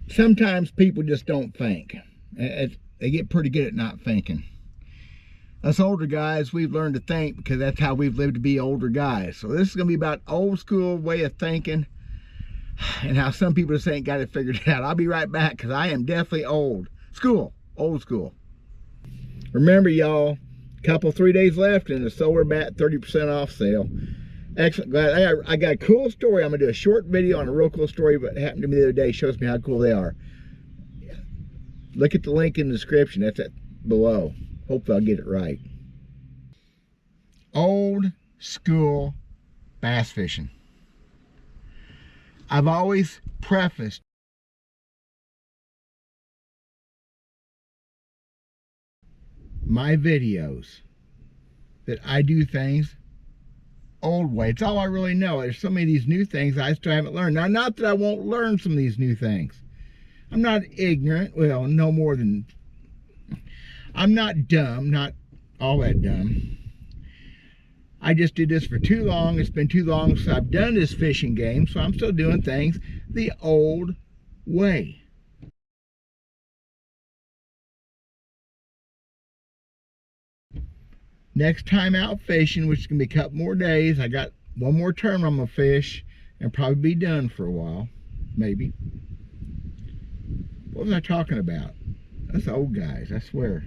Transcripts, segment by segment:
Sometimes people just don't think. They get pretty good at not thinking. Us older guys, we've learned to think because that's how we've lived to be older guys. So this is going to be about old school way of thinking and how some people just ain't got it figured out. I'll be right back because I am definitely old school. Remember, y'all, couple 3 days left and the solar bat 30% off sale. Excellent. I got a cool story. I'm going to do a short video on a real cool story that happened to me the other day. Shows me how cool they are. Look at the link in the description. That's it below. Hopefully I'll get it right. Old school bass fishing. I've always prefaced my videos that I do things old way. It's all I really know. There's so many of these new things I still haven't learned. Now, not that I won't learn some of these new things. I'm not ignorant. Well, no more than... I'm not dumb. Not all that dumb. I just did this for too long. It's been too long since I've done this fishing game, so I'm still doing things the old way. Next time out fishing, which is going to be a couple more days, I got one more term I'm going to fish and probably be done for a while. Maybe. What was I talking about? Us old guys, I swear.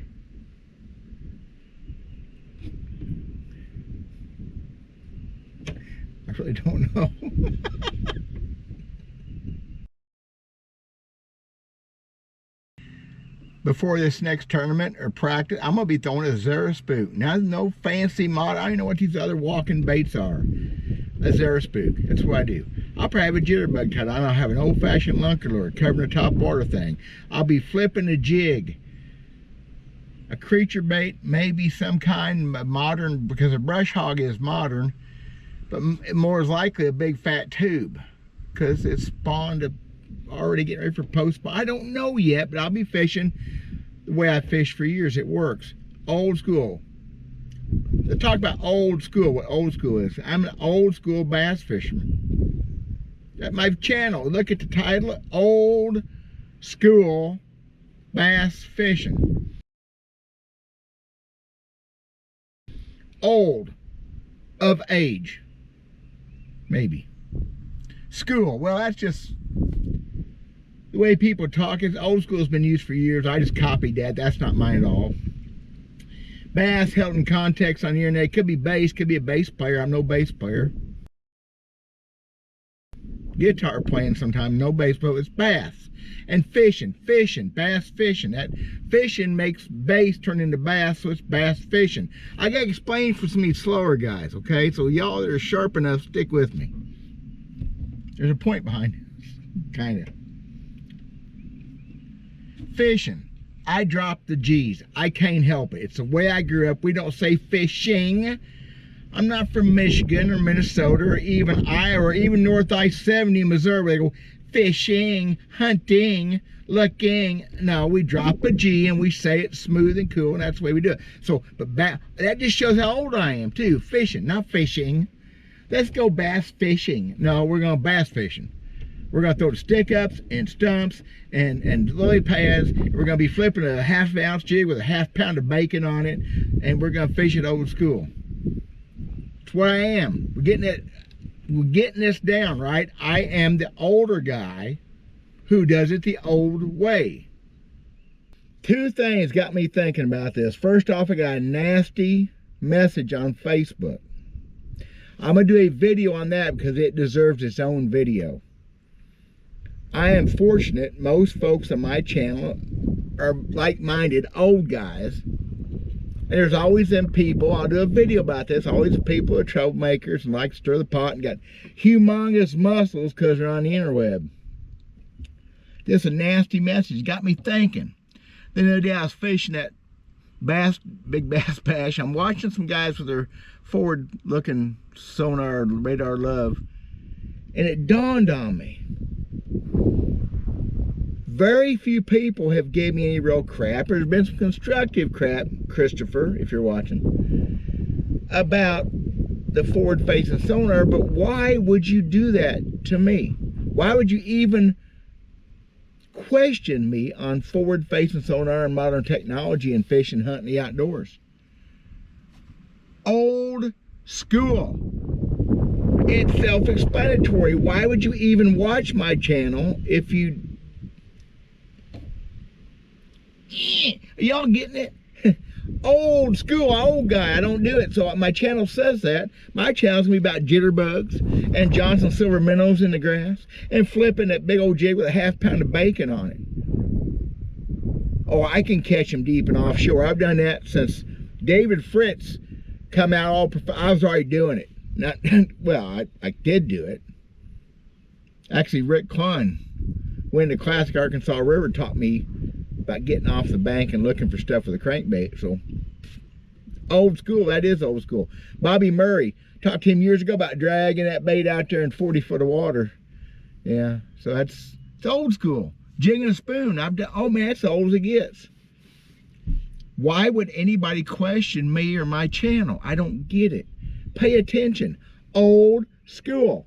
I really don't know. Before this next tournament or practice, I'm going to be throwing a Zara spook. Now, no fancy mod. I don't know what these other walking baits are. A Zara spook. That's what I do. I'll probably have a jitterbug tied on. I'll have an old-fashioned lunker lure covering the top water thing. I'll be flipping a jig. A creature bait, maybe some kind of modern, because a brush hog is modern, but more is likely a big fat tube because it's spawned a already getting ready for post. I don't know yet, but I'll be fishing the way I fished for years. It works. Old school. Let's talk about old school, what old school is. I'm an old school bass fisherman. At my channel, look at the title, Old School Bass Fishing. Old, of age, maybe. School, well, that's just the way people talk. Is old school has been used for years. I just copied that. That's not mine at all. Bass held in context on the internet. Could be bass, could be a bass player. I'm no bass player. Guitar playing sometime, no bass, but it's bass. And fishing, bass fishing. That fishing makes bass turn into bass, so it's bass fishing. I gotta explain for some of these slower guys, okay? So y'all that are sharp enough, stick with me. There's a point behind it, kind of. Fishing. I drop the G's. I can't help it. It's the way I grew up. We don't say fishing. I'm not from Michigan or Minnesota or even Iowa or even North I-70 Missouri where they go fishing, hunting, looking. No, we drop a G and we say it smooth and cool, and that's the way we do it. So, but that just shows how old I am too. Fishing, not fishing. Let's go bass fishing. No, we're going bass fishing. We're going to throw the stick-ups and stumps and lily pads. We're going to be flipping a half-ounce jig with a half-pound of bacon on it, and we're going to fish it old school. That's what I am. We're getting this down, right? I am the older guy who does it the old way. Two things got me thinking about this. First off, I got a nasty message on Facebook. I'm going to do a video on that because it deserves its own video. I am fortunate most folks on my channel are like-minded old guys. And there's always them people, I'll do a video about this, always people are troublemakers and like to stir the pot and got humongous muscles because they're on the interweb. This is a nasty message. Got me thinking. Then the other day I was fishing that big bass bash. I'm watching some guys with their forward-looking sonar, radar love, and it dawned on me. Very few people have gave me any real crap. There's been some constructive crap, Christopher, if you're watching, about the forward-facing sonar, but why would you do that to me? Why would you even question me on forward-facing sonar and modern technology and fishing, hunting, the outdoors. Old school. It's self-explanatory. Why would you even watch my channel if you... Are y'all getting it? Old school, old guy. I don't do it. So my channel says that. My channel's gonna be about jitterbugs and Johnson silver minnows in the grass and flipping that big old jig with a half pound of bacon on it. Oh, I can catch them deep and offshore. I've done that since David Fritz come out all. I was already doing it. Not well. I did do it. Actually, Rick Klein, when the Classic Arkansas River, taught me about getting off the bank and looking for stuff with a crankbait. So old school, that is old school. Bobby Murray, talked to him years ago about dragging that bait out there in 40 foot of water. Yeah, so it's old school. Jigging a spoon, I've done. Oh man, it's as old as it gets. Why would anybody question me or my channel? I don't get it. Pay attention. Old school.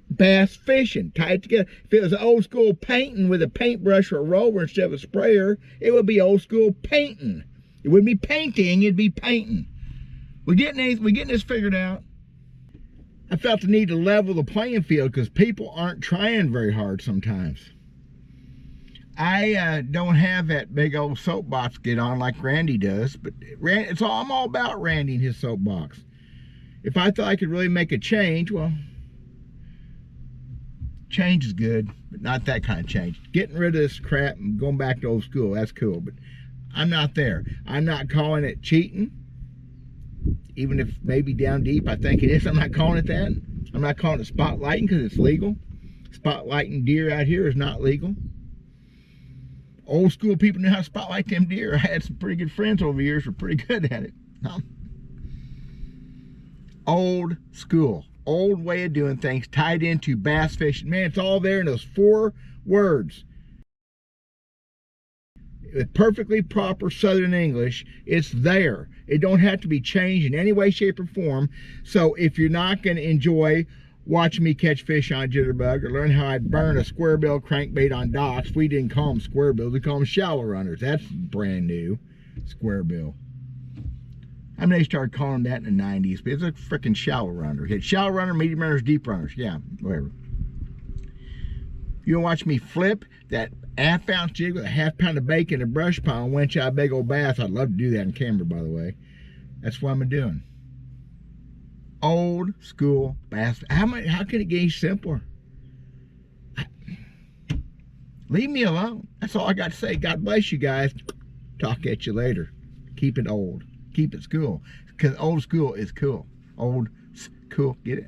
Bass fishing, tie it together. If it was old school painting with a paintbrush or a roller instead of a sprayer, it would be old school painting. It wouldn't be painting, it'd be painting. We're getting this figured out. I felt the need to level the playing field because people aren't trying very hard sometimes. I don't have that big old soapbox get on like Randy does, but I'm all about Randy and his soapbox. If I thought I could really make a change, well, change is good, but not that kind of change. Getting rid of this crap and going back to old school, that's cool, but I'm not there. I'm not calling it cheating, even if maybe down deep I think it is. I'm not calling it that. I'm not calling it spotlighting because it's legal. Spotlighting deer out here is not legal. Old school people know how to spotlight them deer. I had some pretty good friends over the years who were pretty good at it. Old school. Old way of doing things tied into bass fishing. Man, it's all there in those 4 words. With perfectly proper Southern English, it's there. It don't have to be changed in any way, shape, or form. So if you're not going to enjoy watching me catch fish on jitterbug or learn how I burn a square bill crankbait on docks, we didn't call them square bills, we call them shallow runners. That's brand new, square bill. I mean, they started calling them that in the 90s, but it's a freaking shallow runner. It's shallow runner, medium runners, deep runners. Yeah, whatever. You want to watch me flip that half-ounce jig with a half pound of bacon and a brush pile and winch out a big old bass? I'd love to do that on camera, by the way. That's what I'm doing. Old school bass. How can it get any simpler? Leave me alone. That's all I got to say. God bless you guys. Talk at you later. Keep it old. Keep it school, because old school is cool. Old school, get it?